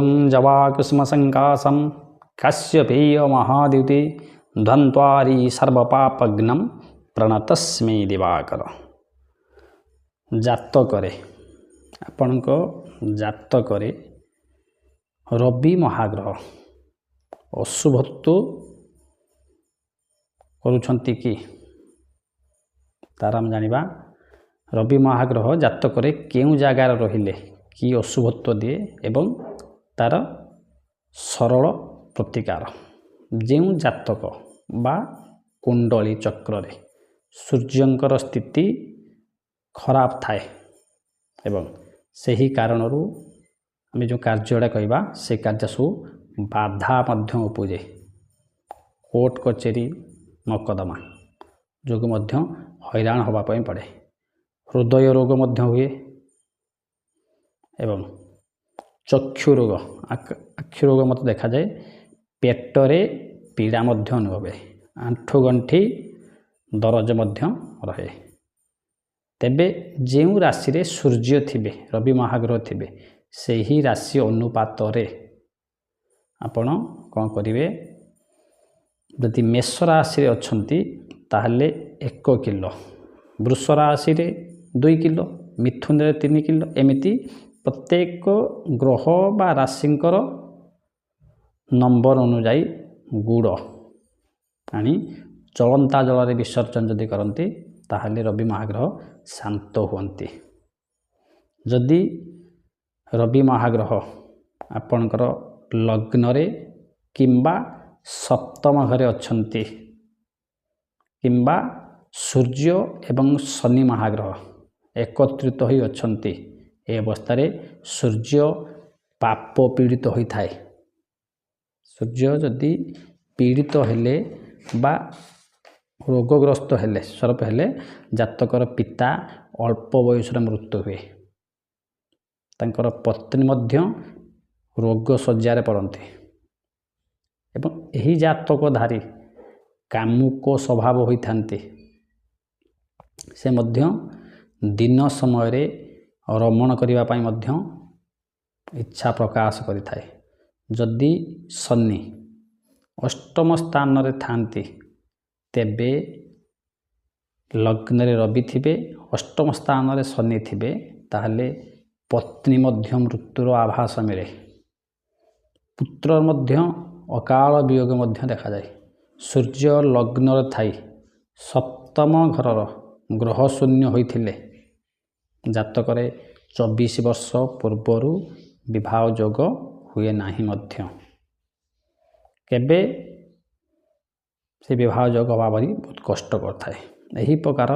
ओं जवाकुसुमसङ्कासं काश्यपेय महाद्युति ध्वन्त्वारि सर्वपापघ्नं प्रणतस्मै दिवाकर। जातकरे आपणक जातकरे रवि महाग्रह अशुभत्व करुछंती कि तार हम जानिबा। रवि महाग्रह जातकरे केउ जगार रहिले कि अशुभत्व दिए एवं तार सरल प्रतिकार। जेउ जातक बा कुंडली चक्र रे सूर्यंकर स्थिति खराब थाए एवं सही कारणरू आम जो कार्यटा कहवा से कार्य सब बाधा मध्य उपजे। कोर्ट कचेरी मकदमा जो हैरान होगापी पड़े। हृदय रोग हुए एवं चक्षु रोग आखि रोग मत देखा जाए। पेटरे पीड़ा अनुभव आंठु गंठी दरज रहे। तेबे जेउ राशि रे सूर्य थिबे रवि महाग्रह थिबे से ही राशि अनुपात रे आपण कौन करिवे। यदि मेष राशि रे अछंती ताहले 1 किलो, वृष राशि रे 2 किलो, मिथुन रे 3 किलो, एमिति प्रत्येक ग्रह बा राशिंकर नंबर अनुଯାयी गुड़ आनी चलंता जल रे विसर्जन जदि करती ताहले रवि महाग्रह शांत हुअन्ति। जदि रवि महाग्रह आपणकर लग्न रे किंबा सप्तम घरे अछंती किंबा सूर्य एवं शनि महाग्रह एकत्रित होई अछंती ए अवस्था रे सूर्य पाप पीड़ित होई थाए। सूर्य जदि पीड़ित हेले बा रोगग्रस्त हेले सर्प हेले जातकर पिता अल्प बयस मृत्यु हुए। तांकर पत्नी मध्य रोग शज्यारे पड़ती एवं यही जातकधारी कामुक स्वभाव होइथांती। से मध्य दिन समय रे रमण करिबा पई मध्य इच्छा प्रकाश करिथाए। जदि शनि अष्टम स्थान रे थांती तेबे लग्न रे रवि थिबे अष्टम स्थान रे शनि थिबे ताहले पत्नी मध्य मृत्युर आभास मिले। पुत्र मध्य अकाल वियोग मध्य देखा जाए। सूर्य लग्न रे थाई सप्तम घरर ग्रह शून्य होइथिले जातकरे 24 वर्ष पूर्वर विवाह योग हुए नाही मध्य। केबे से विवाह योग हवाबरी बहुत कष्ट करथाए। यही प्रकार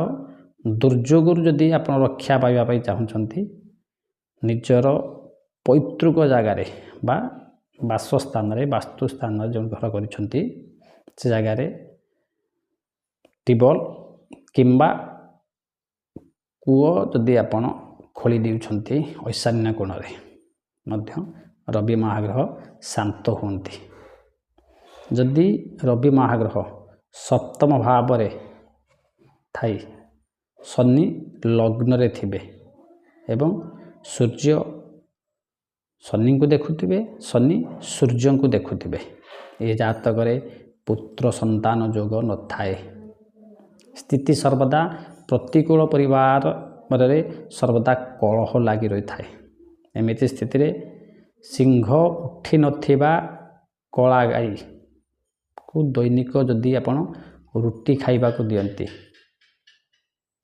दुर्योगरु जदि आप रक्षा पाइबा चाहूँगी निजर पैतृक जगार बा बासस्थान वास्तुस्थान जो घर करिसेंती से जगार टिबल किंबा कूओ जदि आपण खोली देउछंती ईशान्य कोण रे मध्य रवि महाग्रह शांत हुंती। जदि रवि महाग्रह सप्तम भाव रे थाई शनि लग्न रे थिबे एवं सूर्य शनि को देखुथिबे शनि सूर्य को देखुथिबे ए जातक रे पुत्र संतान योग न थाए। स्थिति सर्वदा प्रतिकूल परिवार रे सर्वदा कलह लगी रही थाए। एमिति स्थिति रे सिंह उठी नथिबा कला गाई को दैनिक जदि आपण रुटी खाइबा को दियंती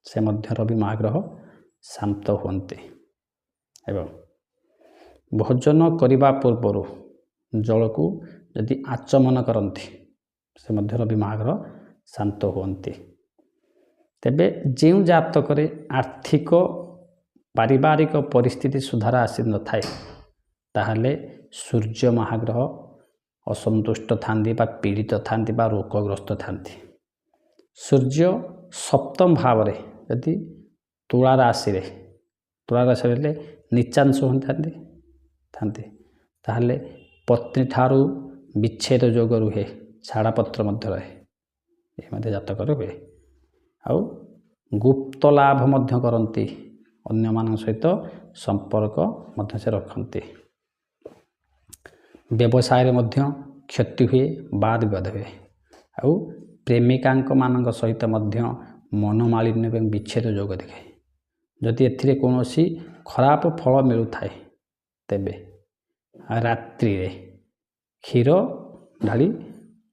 से मध्य रवि महाग्रह शांत हुअन्ति एवं भोजन करिबा पूर्वर जल को यदि आचमन करती से मध्य रवि महाग्रह शांत हुअन्ति। तेबे जेउ जातकरे आर्थिक पारिवारिक परिस्थिति सुधार आसी न थाए ताहले सूर्य महाग्रह असंतुष्ट थांती बा पीड़ित थांती बा रोगग्रस्त थांती। सूर्य सप्तम भाव रे यदि तुला राशि रे नीचांश होती ताहले पत्नी ठारू विच्छेद जोग रुहे छाड़ापत्र मध्य रहे ये जातक हुए। आउ गुप्त लाभ मध्य करती अन्य मान सहित संपर्क मध्य से रखती। ବ୍ୟବସାୟରେ ମଧ୍ୟ କ୍ଷତି ହୁଏ, ବାଦ ବିବାଦ ହୁଏ। ଆଉ ପ୍ରେମିକାଙ୍କ ମାନଙ୍କ ସହିତ ମଧ୍ୟ ମନୋମାଳିନ୍ୟ ଏବଂ ବିଚ୍ଛେଦ ଯୋଗ ଦେଖାଏ। ଯଦି ଏଥିରେ କୌଣସି ଖରାପ ଫଳ ମିଳୁଥାଏ ତେବେ ରାତ୍ରିରେ କ୍ଷୀର ଢାଳି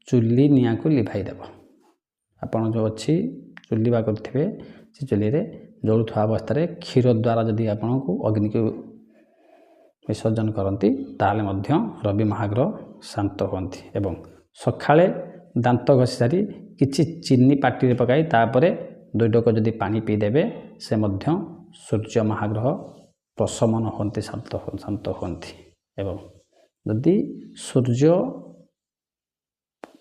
ଚୁଲି ନିଆଁକୁ ଲିଭାଇ ଦେବ। ଆପଣ ଯେଉଁ ଅଛି ଚୁଲି ବା କରିଥିବେ ସେ ଚୁଲିରେ ଜଳୁଥିବା ଅବସ୍ଥାରେ କ୍ଷୀର ଦ୍ୱାରା ଯଦି ଆପଣଙ୍କୁ ଅଗ୍ନିକୁ ବିସର୍ଜନ କରନ୍ତି ତାହେଲେ ମଧ୍ୟ ରବି ମହାଗ୍ରହ ଶାନ୍ତ ହୁଅନ୍ତି। ଏବଂ ସକାଳେ ଦାନ୍ତ ଘଷି ସାରି କିଛି ଚିନି ପାଟିରେ ପକାଇ ତାପରେ 2 ଢୋକ ଯଦି ପାଣି ପିଇଦେବେ ସେ ମଧ୍ୟ ସୂର୍ଯ୍ୟ ମହାଗ୍ରହ ପ୍ରଶମନ ହୁଅନ୍ତି, ଶାନ୍ତ ହୁଅନ୍ତି। ଏବଂ ଯଦି ସୂର୍ଯ୍ୟ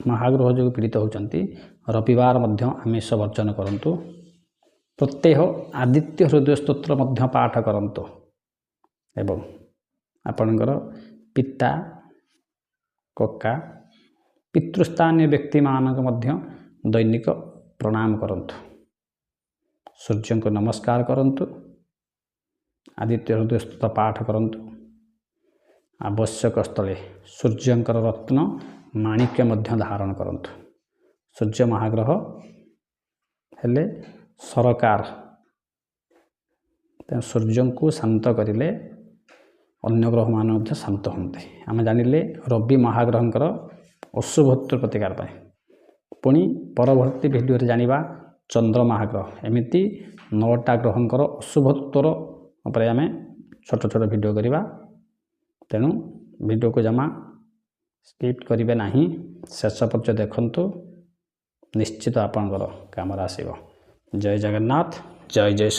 ମହାଗ୍ରହ ଯୋଗୁଁ ପୀଡ଼ିତ ହେଉଛନ୍ତି ରବିବାର ମଧ୍ୟ ଆମିଷ ବର୍ଜନ କରନ୍ତୁ। ପ୍ରତ୍ୟହ ଆଦିତ୍ୟ ହୃଦୟ ସ୍ତୋତ୍ର ମଧ୍ୟ ପାଠ କରନ୍ତୁ। ଏବଂ ଆପଣଙ୍କର ପିତା, କକା, ପିତୃସ୍ଥାନୀୟ ବ୍ୟକ୍ତିମାନଙ୍କୁ ମଧ୍ୟ ଦୈନିକ ପ୍ରଣାମ କରନ୍ତୁ। ସୂର୍ଯ୍ୟଙ୍କୁ ନମସ୍କାର କରନ୍ତୁ। ଆଦିତ୍ୟ ହୃଦୟ ସ୍ତୋତ୍ର ପାଠ କରନ୍ତୁ। ଆବଶ୍ୟକ ସ୍ଥଳେ ସୂର୍ଯ୍ୟଙ୍କର ରତ୍ନ ମାଣିକ୍ୟ ମଧ୍ୟ ଧାରଣ କରନ୍ତୁ। ସୂର୍ଯ୍ୟ ମହାଗ୍ରହ ହେଲେ ସରକାର, ତେଣୁ ସୂର୍ଯ୍ୟଙ୍କୁ ଶାନ୍ତ କରିଲେ ଅନ୍ୟ ଗ୍ରହମାନେ ମଧ୍ୟ ଶାନ୍ତ ହୁଅନ୍ତି। ଆମେ ଜାଣିଲେ ରବି ମହାଗ୍ରହଙ୍କର ଅଶୁଭତ୍ୱ ପ୍ରତିକାର ପାଇଁ। ପୁଣି ପରବର୍ତ୍ତୀ ଭିଡ଼ିଓରେ ଜାଣିବା ଚନ୍ଦ୍ର ମହାଗ୍ରହ। ଏମିତି 9ଟା ଗ୍ରହଙ୍କର ଅଶୁଭତ୍ୱର ଉପରେ ଆମେ ଛୋଟ ଛୋଟ ଭିଡ଼ିଓ କରିବା। ତେଣୁ ଭିଡ଼ିଓକୁ ଜମା ସ୍କିପ୍ କରିବେ ନାହିଁ, ଶେଷ ପର୍ଯ୍ୟନ୍ତ ଦେଖନ୍ତୁ, ନିଶ୍ଚିତ ଆପଣଙ୍କର କାମରେ ଆସିବ। ଜୟ ଜଗନ୍ନାଥ, ଜୟ ଜୟ।